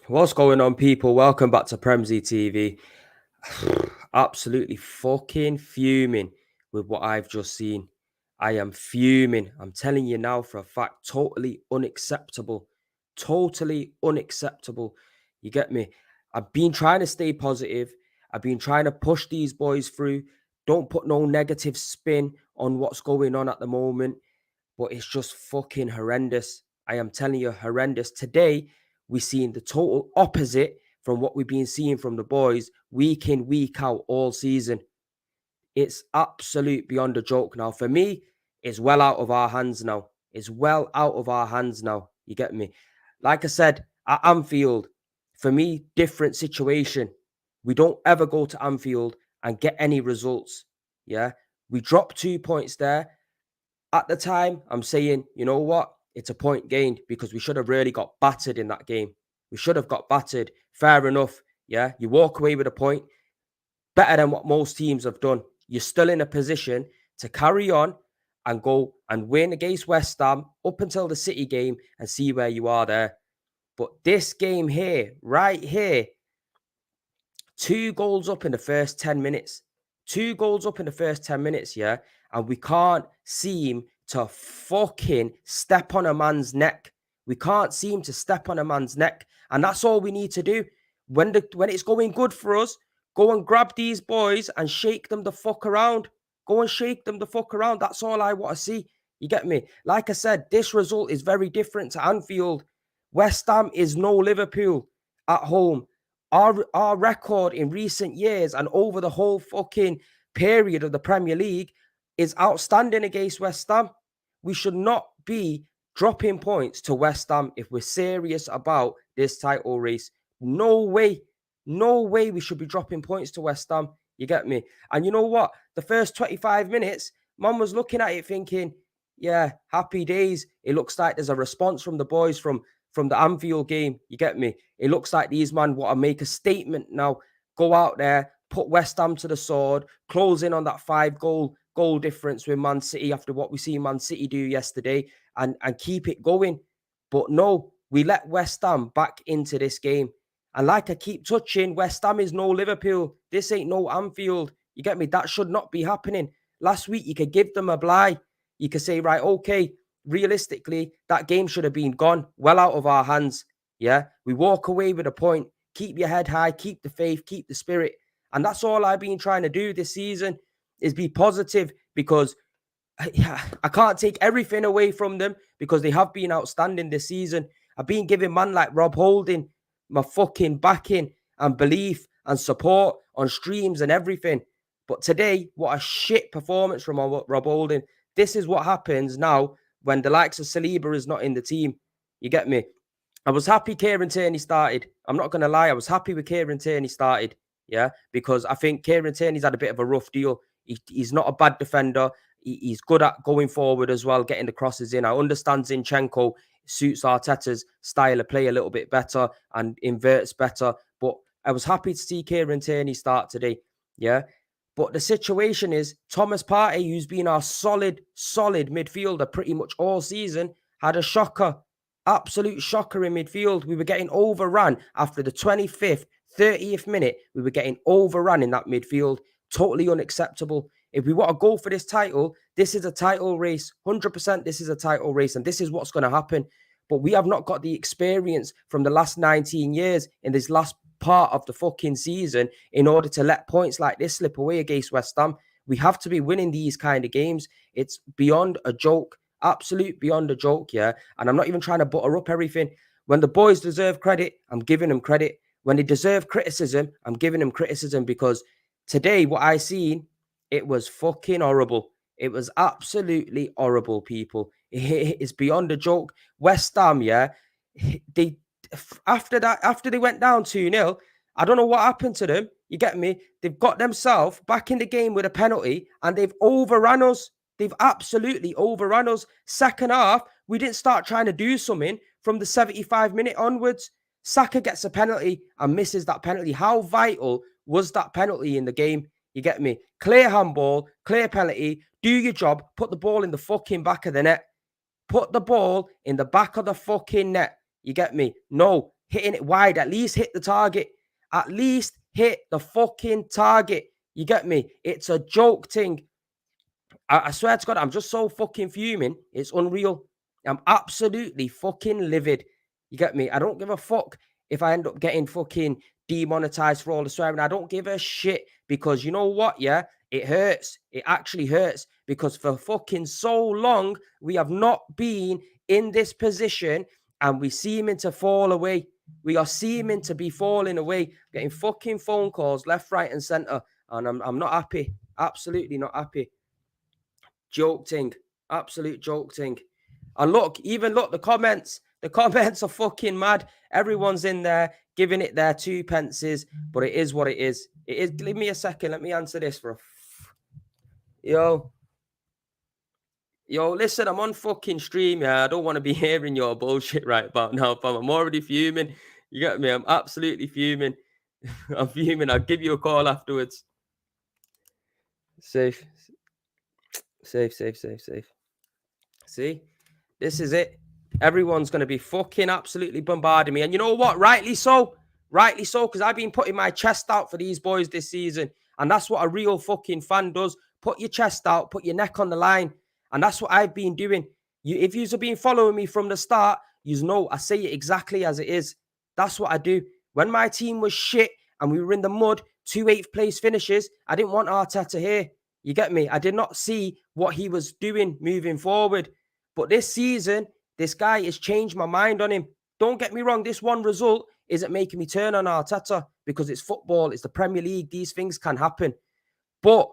What's going on, people? Welcome back to Premzy TV. Absolutely fucking fuming with what I've just seen. I am fuming. I'm telling you now for a fact, totally unacceptable. Totally unacceptable. You get me? I've been trying to stay positive. I've been trying to push these boys through. Don't put no negative spin on what's going on at the moment, but it's just fucking horrendous. I am telling you, horrendous. Today, we're seeing the total opposite from what we've been seeing from the boys week in, week out all season. It's absolute beyond a joke now. For me, it's well out of our hands now. It's well out of our hands now. You get me? Like I said, at Anfield, for me, different situation. We don't ever go to Anfield and get any results. Yeah. We dropped 2 points there. At the time, I'm saying, you know what? It's a point gained because we should have really got battered in that game. We should have got battered. Fair enough. Yeah. You walk away with a point better than what most teams have done. You're still in a position to carry on and go and win against West Ham up until the City game and see where you are there. But this game here, right here, 2 goals up in the first 10 minutes. 2 goals up in the first 10 minutes, yeah? And we can't seem to fucking step on a man's neck. We can't seem to step on a man's neck. And that's all we need to do. When it's going good for us, go and grab these boys and shake them the fuck around. Go and shake them the fuck around. That's all I want to see. You get me? Like I said, this result is very different to Anfield. West Ham is no Liverpool at home. Our record in recent years and over the whole fucking period of the Premier League is outstanding against West Ham. We should not be dropping points to West Ham if we're serious about this title race. No way. No way we should be dropping points to West Ham. You get me? And you know what? The first 25 minutes, Mum was looking at it thinking, yeah, happy days. It looks like there's a response from the boys from the Anfield game. You get me? It looks like these men want to make a statement now. Go out there, put West Ham to the sword, close in on that 5 goal difference with Man City after what we see Man City do yesterday, and keep it going. But no, we let West Ham back into this game. And like I keep touching, West Ham is no Liverpool. This ain't no Anfield. You get me? That should not be happening. Last week, you could give them a bly. You could say, right, okay, realistically, that game should have been gone, well out of our hands. Yeah, we walk away with a point. Keep your head high, keep the faith, keep the spirit. And that's all I've been trying to do this season is be positive because I can't take everything away from them because they have been outstanding this season. I've been giving man like Rob Holding my fucking backing and belief and support on streams and everything. But today, what a shit performance from Rob Holding. This is what happens now when the likes of Saliba is not in the team. You get me? I was happy Kieran Tierney started. I'm not going to lie. I was happy with Kieran Tierney started. Yeah, because I think Kieran Tierney's had a bit of a rough deal. He's not a bad defender. He's good at going forward as well, getting the crosses in. I understand Zinchenko suits Arteta's style of play a little bit better and inverts better. But I was happy to see Kieran Tierney start today. Yeah. But the situation is Thomas Partey, who's been our solid midfielder pretty much all season, had a shocker. Absolute shocker in midfield. We were getting overrun after the 25th, 30th minute. We were getting overrun in that midfield. Totally unacceptable. If we want to go for this title, this is a title race. 100% this is a title race. And this is what's going to happen. But we have not got the experience from the last 19 years in this last part of the fucking season in order to let points like this slip away against West Ham. We have to be winning these kind of games. It's beyond a joke. Absolute beyond a joke, yeah. And I'm not even trying to butter up everything. When the boys deserve credit, I'm giving them credit. When they deserve criticism, I'm giving them criticism because today, what I seen, it was fucking horrible. It was absolutely horrible, people. It's beyond a joke. West Ham, yeah, they after they went down 2-0, I don't know what happened to them. You get me? They've got themselves back in the game with a penalty and they've overrun us. They've absolutely overrun us. Second half, we didn't start trying to do something from the 75-minute onwards. Saka gets a penalty and misses that penalty. How vital was that penalty in the game? You get me? Clear handball, clear penalty, do your job, put the ball in the fucking back of the net. Put the ball in the back of the fucking net. You get me? No, hitting it wide. At least hit the target. At least hit the fucking target. You get me? It's a joke thing. I swear to God, I'm just so fucking fuming. It's unreal. I'm absolutely fucking livid. You get me? I don't give a fuck if I end up getting fucking demonetized for all the swearing. I don't give a shit because you know what? Yeah, it hurts. It actually hurts because for fucking so long, we have not been in this position and we seeming to fall away. We are seeming to be falling away, getting fucking phone calls left, right, and center. And I'm not happy. Absolutely not happy. Joke thing. Absolute joke thing. And look, even look, the comments. The comments are fucking mad. Everyone's in there giving it their two pences, but it is what it is. It is. Give me a second. Let me answer this for a. Yo, listen, I'm on fucking stream. Yeah, I don't want to be hearing your bullshit right about now, but I'm already fuming. You get me? I'm absolutely fuming. I'm fuming. I'll give you a call afterwards. Safe. Safe. See? This is it. Everyone's going to be fucking absolutely bombarding me. And you know what? Rightly so. Rightly so, because I've been putting my chest out for these boys this season. And that's what a real fucking fan does. Put your chest out, put your neck on the line. And that's what I've been doing. If you've been following me from the start, you know I say it exactly as it is. That's what I do. When my team was shit and we were in the mud, 2 8th place finishes, I didn't want Arteta here. You get me? I did not see what he was doing moving forward. But this season, this guy has changed my mind on him. Don't get me wrong, this one result isn't making me turn on Arteta because it's football, it's the Premier League, these things can happen. But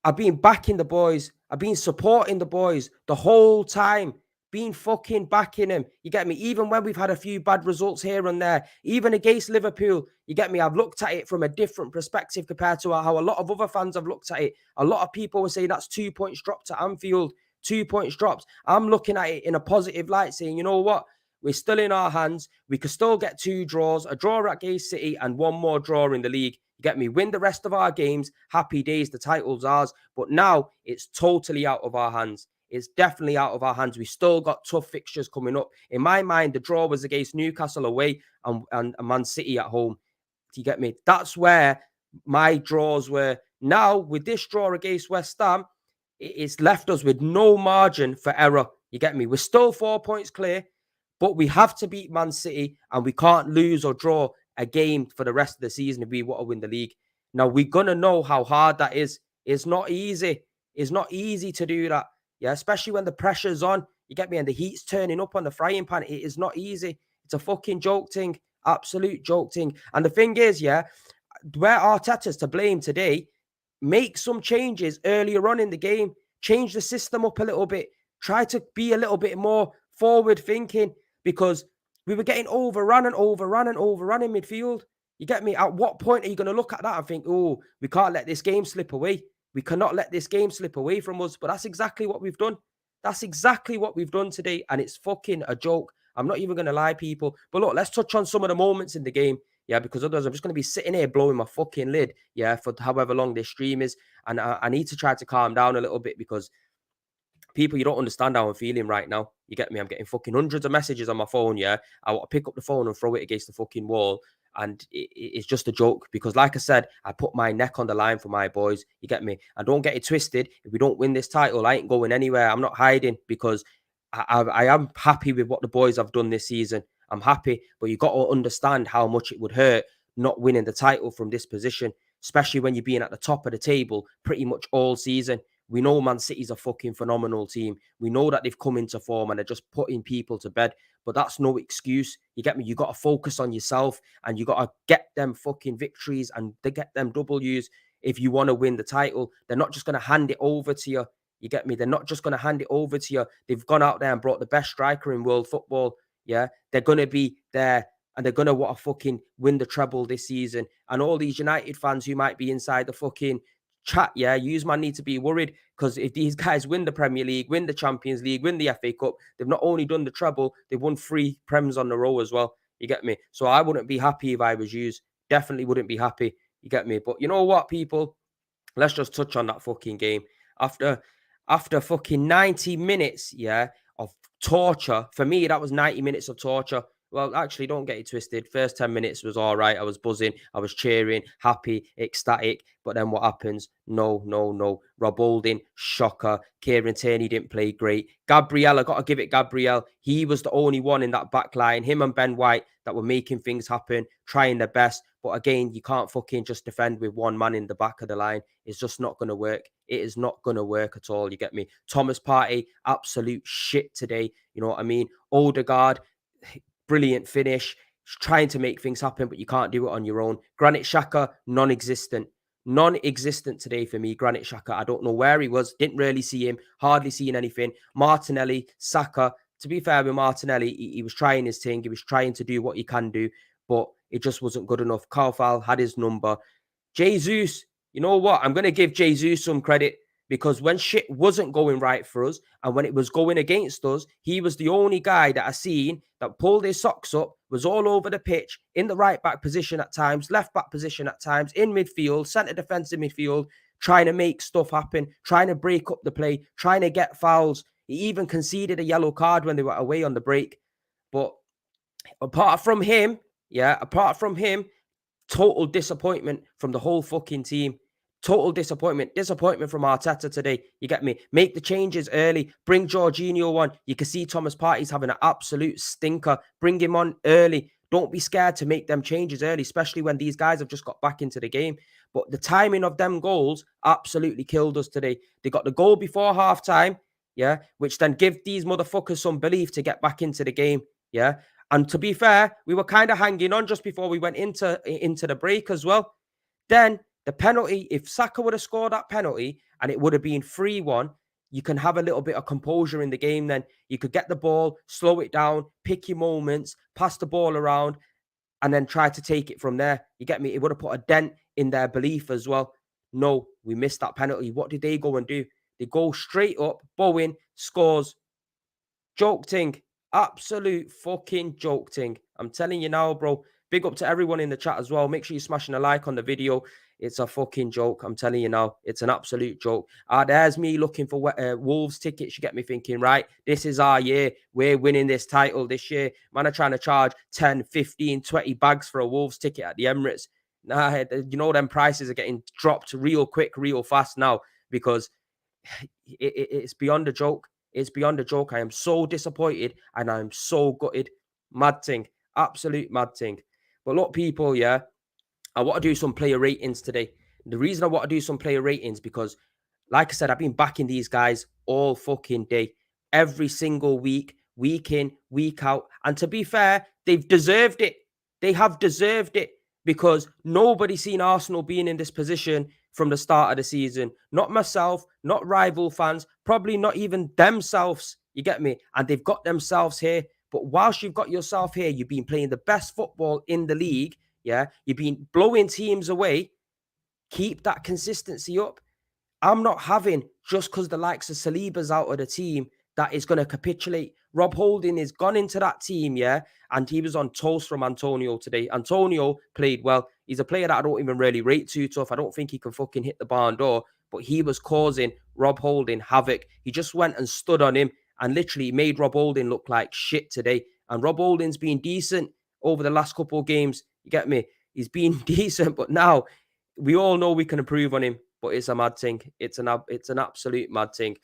I've been backing the boys. I've been supporting the boys the whole time. Been fucking backing him. You get me? Even when we've had a few bad results here and there, even against Liverpool, you get me? I've looked at it from a different perspective compared to how a lot of other fans have looked at it. A lot of people were saying that's 2 points dropped to Anfield. 2 points drops. I'm looking at it in a positive light, saying, you know what? We're still in our hands. We could still get 2 draws, a draw at Gay City and one more draw in the league. You get me? Win the rest of our games. Happy days. The title's ours. But now it's totally out of our hands. It's definitely out of our hands. We still got tough fixtures coming up. In my mind, the draw was against Newcastle away and Man City at home. Do you get me? That's where my draws were. Now, with this draw against West Ham, it's left us with no margin for error. You get me? We're still 4 points clear, but we have to beat Man City and we can't lose or draw a game for the rest of the season if we want to win the league. Now, we're going to know how hard that is. It's not easy. It's not easy to do that. Yeah, especially when the pressure's on. You get me? And the heat's turning up on the frying pan. It is not easy. It's a fucking joke thing. Absolute joke thing. And the thing is, yeah, where Arteta's to blame today, make some changes earlier on in the game. Change the system up a little bit. Try to be a little bit more forward thinking because we were getting overrun in midfield. You get me? At what point are you going to look at that and think, oh, we can't let this game slip away? We cannot let this game slip away from us. But that's exactly what we've done. That's exactly what we've done today. And it's fucking a joke. I'm not even going to lie, people. But look, let's touch on some of the moments in the game. Yeah, because otherwise I'm just going to be sitting here blowing my fucking lid. Yeah, for however long this stream is. And I need to try to calm down a little bit because people, you don't understand how I'm feeling right now. You get me? I'm getting fucking hundreds of messages on my phone. Yeah, I want to pick up the phone and throw it against the fucking wall. And it's just a joke because, like I said, I put my neck on the line for my boys. You get me? And don't get it twisted. If we don't win this title, I ain't going anywhere. I'm not hiding because I am happy with what the boys have done this season. I'm happy, but you got to understand how much it would hurt not winning the title from this position, especially when you're being at the top of the table pretty much all season. We know Man City's a fucking phenomenal team. We know that they've come into form and they're just putting people to bed. But that's no excuse. You get me? You got to focus on yourself and you got to get them fucking victories and they get them W's if you want to win the title. They're not just going to hand it over to you. You get me? They're not just going to hand it over to you. They've gone out there and brought the best striker in world football. Yeah, they're going to be there and they're going to want to fucking win the treble this season. And all these United fans who might be inside the fucking chat, yeah, you man need to be worried because if these guys win the Premier League, win the Champions League, win the FA Cup, they've not only done the treble, they've won 3 Prems on the row as well. You get me? So I wouldn't be happy if I was you. Definitely wouldn't be happy. You get me? But you know what, people? Let's just touch on that fucking game. After fucking 90 minutes, yeah, of torture. For me, that was 90 minutes of torture. Well, actually, don't get it twisted. First 10 minutes was all right. I was buzzing. I was cheering, happy, ecstatic. But then what happens? No, no, no. Rob Holding, shocker. Kieran Tierney didn't play great. Gabriel, I got to give it Gabriel. He was the only one in that back line, him and Ben White, that were making things happen, trying their best. But again, you can't fucking just defend with one man in the back of the line. It's just not going to work. It is not going to work at all. You get me? Thomas Partey, absolute shit today. You know what I mean? Odegaard, brilliant finish, trying to make things happen, but you can't do it on your own. Granit Xhaka, non-existent. Non-existent today for me, Granit Xhaka. I don't know where he was. Didn't really see him. Hardly seeing anything. Martinelli, Saka. To be fair with Martinelli, he was trying his thing. He was trying to do what he can do, but it just wasn't good enough. Carval had his number. Jesus, you know what? I'm going to give Jesus some credit, because when shit wasn't going right for us and when it was going against us, he was the only guy that I seen that pulled his socks up, was all over the pitch, in the right back position at times, left back position at times, in midfield, centre defensive midfield, trying to make stuff happen, trying to break up the play, trying to get fouls. He even conceded a yellow card when they were away on the break. But apart from him, total disappointment from the whole fucking team. Total disappointment. Disappointment from Arteta today. You get me? Make the changes early. Bring Jorginho on. You can see Thomas Partey's having an absolute stinker. Bring him on early. Don't be scared to make them changes early, especially when these guys have just got back into the game. But the timing of them goals absolutely killed us today. They got the goal before halftime, yeah, which then give these motherfuckers some belief to get back into the game, yeah. And to be fair, we were kind of hanging on just before we went into the break as well. Then the penalty, if Saka would have scored that penalty and it would have been 3-1, you can have a little bit of composure in the game then. You could get the ball, slow it down, pick your moments, pass the ball around, and then try to take it from there. You get me? It would have put a dent in their belief as well. No, we missed that penalty. What did they go and do? They go straight up. Bowen scores. Joke ting. Absolute fucking joke ting. I'm telling you now, bro. Big up to everyone in the chat as well. Make sure you're smashing a like on the video. It's a fucking joke. I'm telling you now. It's an absolute joke. There's me looking for Wolves tickets. You get me thinking, right, this is our year. We're winning this title this year. Man are trying to charge 10, 15, 20 bags for a Wolves ticket at the Emirates. Nah, you know, them prices are getting dropped real quick, real fast now, because it's beyond a joke. It's beyond a joke. I am so disappointed and I'm so gutted. Mad thing. Absolute mad thing. But look, people, yeah, I want to do some player ratings today. The reason I want to do some player ratings, because, like I said, I've been backing these guys all fucking day, every single week, week in, week out. And to be fair, they've deserved it. They have deserved it, because nobody's seen Arsenal being in this position from the start of the season. Not myself, not rival fans, probably not even themselves. You get me? And they've got themselves here. But whilst you've got yourself here, you've been playing the best football in the league. Yeah, you've been blowing teams away. Keep that consistency up. I'm not having, just because the likes of Saliba's out of the team, that is going to capitulate. Rob Holding has gone into that team, yeah, and he was on toast from Antonio today. Antonio played well. He's a player that I don't even really rate too tough. I don't think he can fucking hit the barn door, but he was causing Rob Holding havoc. He just went and stood on him and literally made Rob Holding look like shit today. And Rob Holding's been decent over the last couple of games. You get me? He's been decent, but now we all know we can improve on him. But it's a mad thing. It's an absolute mad thing.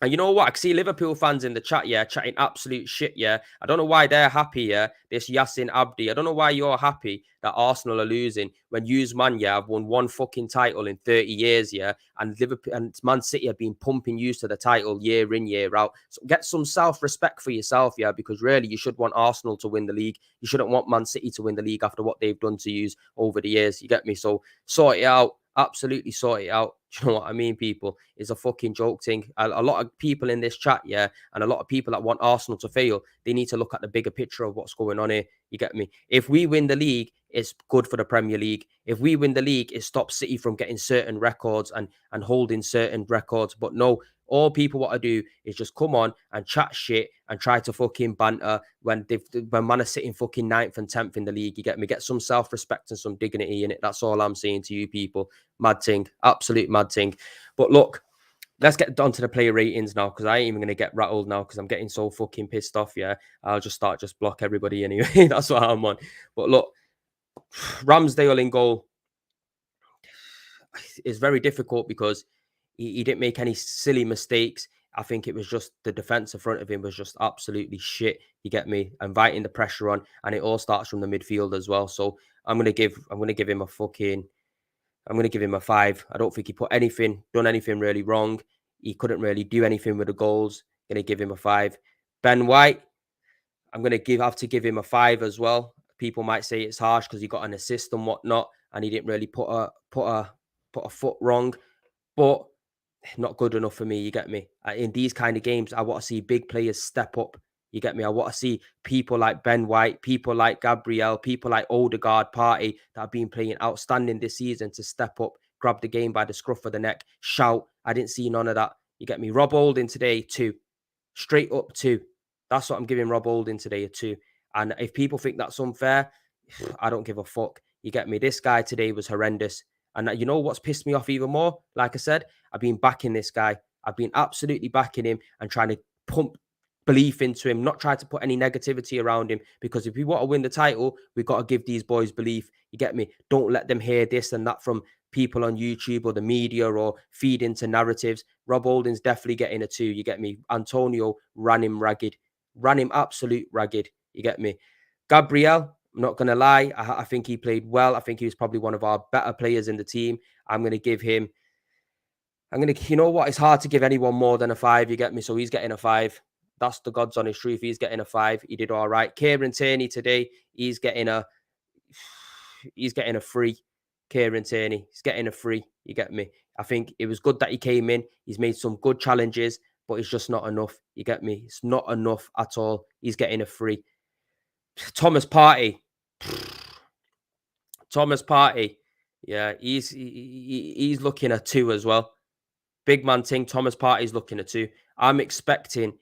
And you know what? I can see Liverpool fans in the chat, yeah, chatting absolute shit, yeah. I don't know why they're happy, yeah. This Yassin Abdi. I don't know why you're happy that Arsenal are losing when yous, man, yeah, have won one fucking title in 30 years, yeah. And Liverpool and Man City have been pumping you to the title year in, year out. So get some self-respect for yourself, yeah, because really you should want Arsenal to win the league. You shouldn't want Man City to win the league after what they've done to you over the years. You get me? So sort it out. Absolutely sort it out. Do you know what I mean, people? It's a fucking joke thing. A lot of people in this chat, yeah, and a lot of people that want Arsenal to fail, they need to look at the bigger picture of what's going on here. You get me? If we win the league, it's good for the Premier League. If we win the league, it stops City from getting certain records and holding certain records. But no, all people want to do is just come on and chat shit and try to fucking banter when man are sitting fucking 9th and 10th in the league. You get me? Get some self-respect and some dignity in it. That's all I'm saying to you people. Mad thing. Absolute mad thing. But look, let's get on to the player ratings now, because I ain't even going to get rattled now because I'm getting so fucking pissed off. Yeah, I'll just block everybody anyway. That's what I'm on. But look, Ramsdale in goal is very difficult because he didn't make any silly mistakes. I think it was just the defense in front of him was just absolutely shit. You get me? Inviting the pressure on, and it all starts from the midfield as well. So I'm gonna give him a fucking I'm gonna give him a 5. I don't think he done anything really wrong. He couldn't really do anything with the goals. Gonna give him a 5. Ben White, I'm gonna have to give him a 5 as well. People might say it's harsh because he got an assist and whatnot, and he didn't really put a foot wrong, but not good enough for me. You get me? In these kind of games, I want to see big players step up. You get me? I want to see people like Ben White, people like Gabriel, people like Odegaard, Party that have been playing outstanding this season to step up, grab the game by the scruff of the neck, shout. I didn't see none of that. You get me? Rob Holding today, 2. Straight up 2. That's what I'm giving Rob Holding today, a 2. And if people think that's unfair, I don't give a fuck. You get me? This guy today was horrendous. And you know what's pissed me off even more? Like I said, I've been backing this guy. I've been absolutely backing him and trying to pump belief into him, not trying to put any negativity around him. Because if we want to win the title, we've got to give these boys belief. You get me? Don't let them hear this and that from people on YouTube or the media or feed into narratives. Rob Holding's definitely getting a 2. You get me? Antonio ran him ragged, ran him absolute ragged. You get me? Gabriel, I'm not going to lie. I think he played well. I think he was probably one of our better players in the team. You know what? It's hard to give anyone more than a 5. You get me? So he's getting a 5. That's the God's honest truth. He's getting a 5. He did all right. Kieran Tierney today, he's getting a 3. Kieran Tierney, he's getting a 3. You get me? I think it was good that he came in. He's made some good challenges, but it's just not enough. You get me? It's not enough at all. He's getting a 3. Thomas Partey. Thomas Partey. Yeah, he's looking at 2 as well. Big man thing. Thomas Partey's looking at 2. I'm expecting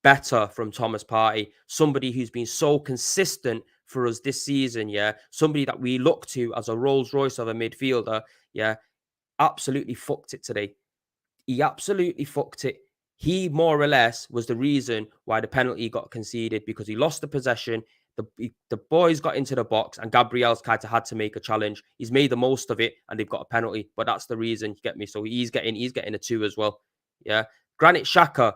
better from Thomas Partey. Somebody who's been so consistent for us this season. Yeah, somebody that we look to as a Rolls Royce of a midfielder. Yeah, absolutely fucked it today. He absolutely fucked it. He more or less was the reason why the penalty got conceded, because he lost the possession. The boys got into the box and Gabriel's kind of had to make a challenge. He's made the most of it and they've got a penalty, but that's the reason. You get me? So he's getting a 2 as well. Yeah. Granit Xhaka.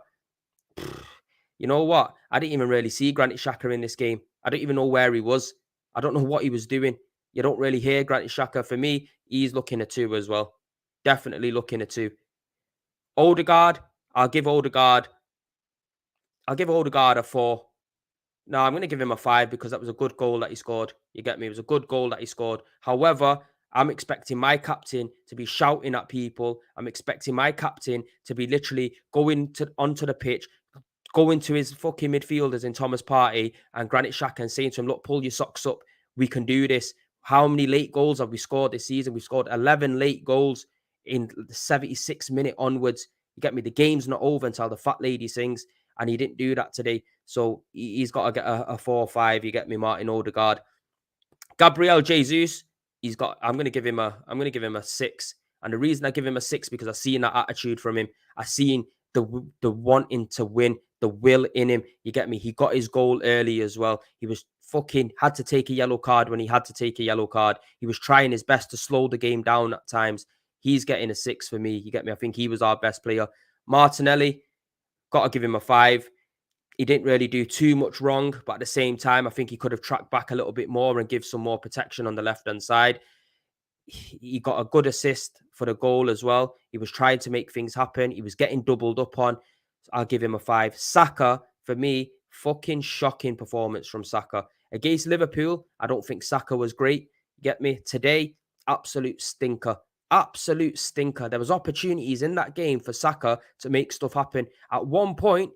You know what? I didn't even really see Granit Xhaka in this game. I don't even know where he was. I don't know what he was doing. You don't really hear Granit Xhaka. For me, he's looking at 2 as well. Definitely looking at 2. Odegaard, I'll give Odegaard a 4. No, I'm going to give him a 5 because that was a good goal that he scored. You get me? It was a good goal that he scored. However, I'm expecting my captain to be shouting at people. I'm expecting my captain to be literally onto the pitch, going to his fucking midfielders in Thomas Partey and Granit Xhaka and saying to him, look, pull your socks up. We can do this. How many late goals have we scored this season? We've scored 11 late goals in the 76 minute onwards. You get me? The game's not over until the fat lady sings, and he didn't do that today. So he's got to get a 4 or 5. You get me, Martin Odegaard. Gabriel Jesus, I'm going to give him a 6. And the reason I give him a 6 because I've seen that attitude from him. I've seen the wanting to win, the will in him. You get me? He got his goal early as well. He was had to take a yellow card when he had to take a yellow card. He was trying his best to slow the game down at times. He's getting a 6 for me. You get me? I think he was our best player. Martinelli, got to give him a 5. He didn't really do too much wrong, but at the same time, I think he could have tracked back a little bit more and give some more protection on the left-hand side. He got a good assist for the goal as well. He was trying to make things happen. He was getting doubled up on. I'll give him a 5. Saka, for me, fucking shocking performance from Saka. Against Liverpool, I don't think Saka was great. Get me? Today, absolute stinker. Absolute stinker. There was opportunities in that game for Saka to make stuff happen. At one point,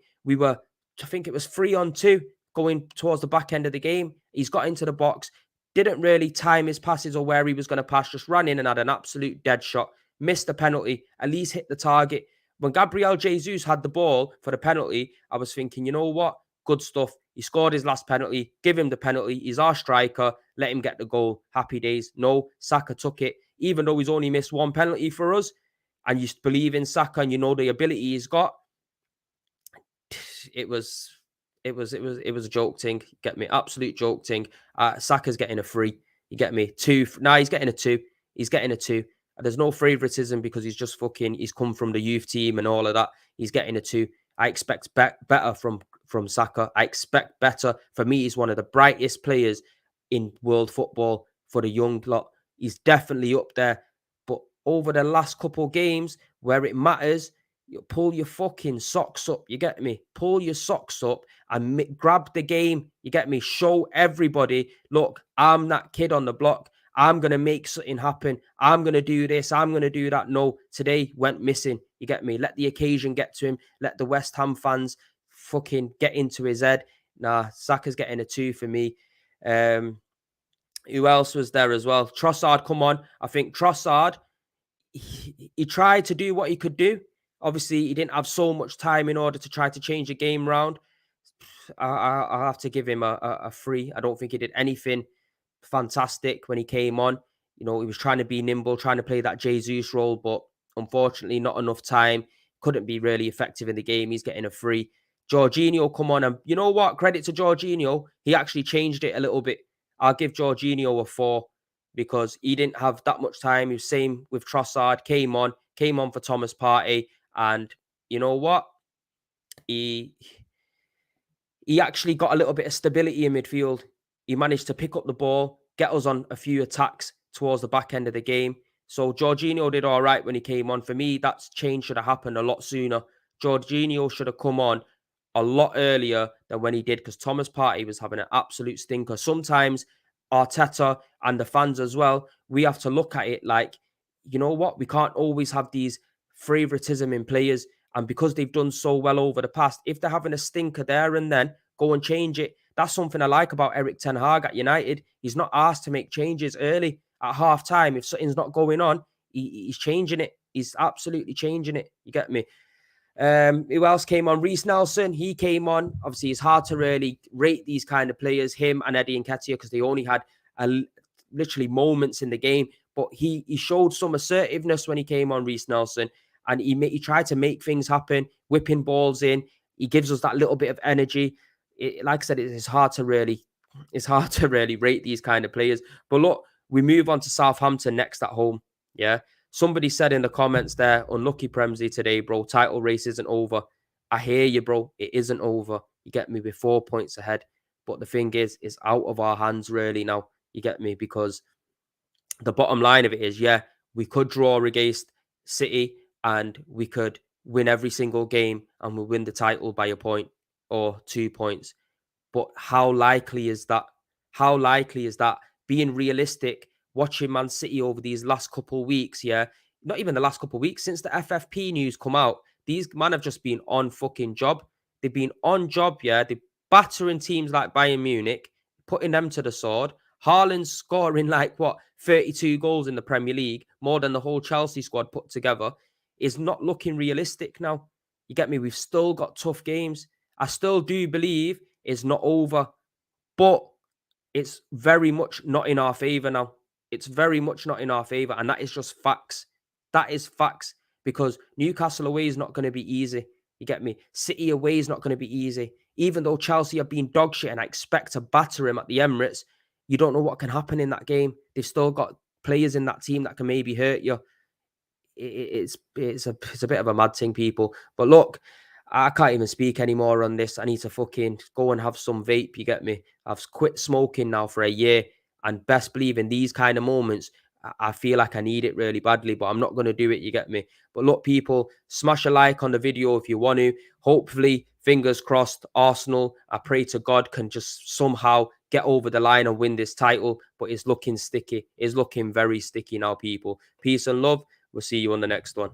I think it was 3-on-2 going towards the back end of the game. He's got into the box, didn't really time his passes or where he was going to pass, just ran in and had an absolute dead shot. Missed the penalty, at least hit the target. When Gabriel Jesus had the ball for the penalty, I was thinking, you know what? Good stuff. He scored his last penalty. Give him the penalty. He's our striker. Let him get the goal. Happy days. No, Saka took it. Even though he's only missed 1 penalty for us, and you believe in Saka and you know the ability he's got, it was a joke thing. Get me? Absolute joke thing. Saka's getting a free. You get me? Two. Nah, he's getting a two. He's getting a two. There's no favoritism because he's just fucking. He's come from the youth team and all of that. He's getting a two. I expect better from Saka. I expect better. For me, he's one of the brightest players in world football for the young lot. He's definitely up there. But over the last couple games where it matters, you pull your fucking socks up. You get me? Pull your socks up and grab the game. You get me? Show everybody, look, I'm that kid on the block. I'm going to make something happen. I'm going to do this. I'm going to do that. No, today went missing. You get me? Let the occasion get to him. Let the West Ham fans fucking get into his head. Nah, Saka's getting a two for me. Who else was there as well? Trossard, come on. I think Trossard, he tried to do what he could do. Obviously, he didn't have so much time in order to try to change the game round. I have to give him a free. I don't think he did anything fantastic when he came on. You know, he was trying to be nimble, trying to play that Jesus role, but unfortunately, not enough time. Couldn't be really effective in the game. He's getting a free. Jorginho, come on. And you know what? Credit to Jorginho. He actually changed it a little bit. I'll give Jorginho a 4 because he didn't have that much time. He was same with Trossard. Came on for Thomas Partey. And you know what? He actually got a little bit of stability in midfield. He managed to pick up the ball, get us on a few attacks towards the back end of the game. So Jorginho did all right when he came on. For me, that change should have happened a lot sooner. Jorginho should have come on a lot earlier than when he did because Thomas Partey was having an absolute stinker. Sometimes Arteta and the fans as well, we have to look at it like, you know what? We can't always have these favoritism in players. And because they've done so well over the past, if they're having a stinker there and then, go and change it. That's something I like about Eric Ten Hag at United. He's not asked to make changes early at half time. If something's not going on, he's changing it. He's absolutely changing it. You get me? Who else came on? Reece Nelson. He came on. Obviously, it's hard to really rate these kind of players, him and Eddie Nketiah, because they only had literally moments in the game. But he showed some assertiveness when he came on, Reece Nelson, and he tried to make things happen, whipping balls in. He gives us that little bit of energy. Like I said, it's hard to really rate these kind of players. But look, we move on to Southampton next at home. Yeah. Somebody said in the comments there, unlucky Premzy today, bro. Title race isn't over. I hear you, bro. It isn't over. You get me? With 4 points ahead. But the thing is, it's out of our hands really now. You get me? Because the bottom line of it is, yeah, we could draw against City and we could win every single game and we'll win the title by a point or 2 points. But how likely is that? How likely is that? Being realistic, watching Man City over these last couple of weeks, yeah, not even the last couple of weeks, since the FFP news come out, these men have just been on fucking job. They've been on job, yeah. They're battering teams like Bayern Munich, putting them to the sword. Haaland's scoring like, what, 32 goals in the Premier League, more than the whole Chelsea squad put together, is not looking realistic now. You get me? We've still got tough games. I still do believe it's not over, but it's very much not in our favor now. It's very much not in our favor, and that is just facts. That is facts because Newcastle away is not going to be easy. You get me? City away is not going to be easy. Even though Chelsea have been dog shit and I expect to batter him at the Emirates, you don't know what can happen in that game. They've still got players in that team that can maybe hurt you. It's a bit of a mad thing, people. But look, I can't even speak anymore on this. I need to fucking go and have some vape. You get me? I've quit smoking now for a year, and best believe in these kind of moments, I feel like I need it really badly, but I'm not going to do it. You get me? But look, people, smash a like on the video if you want to. Hopefully, fingers crossed, Arsenal, I pray to God, can just somehow get over the line and win this title. But it's looking sticky. It's looking very sticky now, people. Peace and love. We'll see you on the next one.